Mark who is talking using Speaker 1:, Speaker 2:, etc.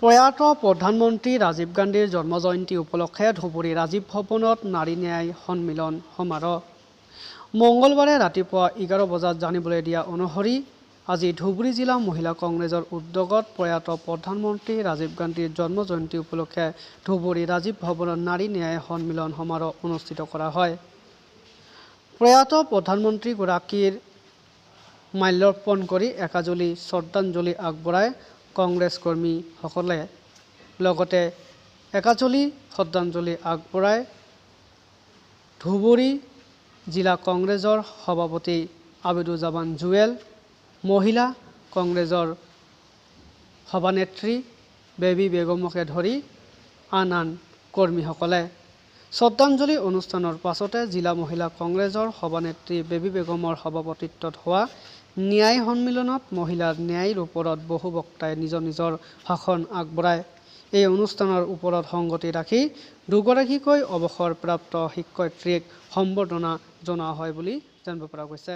Speaker 1: প্ৰয়াত প্ৰধানমন্ত্ৰী ৰাজীৱ গান্ধীৰ জন্মজয়ন্তী উপলক্ষে ধুবুৰী ৰাজীৱ ভৱনত নাৰী ন্যায় সন্মিলন সমাৰোহ। মঙলবাৰে ৰাতিপুৱা 11 বজাত জানিবলৈ দিয়া অনুসৰি আজি ধুবুৰী জিলা মহিলা কংগ্ৰেছৰ উদ্যোগত প্ৰয়াত প্ৰধানমন্ত্ৰী ৰাজীৱ গান্ধীৰ জন্মজয়ন্তী উপলক্ষে ধুবুৰী ৰাজীৱ ভৱনত নাৰী ন্যায় সন্মিলন সমাৰোহ অনুষ্ঠিত কৰা হয়। প্ৰয়াত প্ৰধানমন্ত্ৰীগৰাকীৰ মাল্যাৰ্পণ কৰি একাঁজলি শ্ৰদ্ধাঞ্জলি আগবঢ়ায় কংগ্ৰেছ কৰ্মীসকলে। লগতে একাঁজলি শ্ৰদ্ধাঞ্জলি আগবঢ়ায় ধুবুৰী জিলা কংগ্ৰেছৰ সভাপতি আবিদুজ্জামান জুৱেল, মহিলা কংগ্ৰেছৰ সভানেত্ৰী বেবী বেগমকে ধৰি আন কৰ্মীসকলে। শ্ৰদ্ধাঞ্জলি অনুষ্ঠানৰ পাছতে জিলা মহিলা কংগ্ৰেছৰ সভানেত্ৰী বেবী বেগমৰ সভাপতিত্বত হোৱা ন্যায় সন্মিলনত মহিলাৰ ন্যায়ৰ ওপৰত বহু বক্তাই নিজৰ ভাষণ আগবঢ়ায়। এই অনুষ্ঠানৰ ওপৰত সংগতি ৰাখি দুগৰাকীকৈ অৱসৰপ্ৰাপ্ত শিক্ষয়িত্ৰীক সম্বৰ্ধনা জনোৱা হয় বুলি জানিব পৰা গৈছে।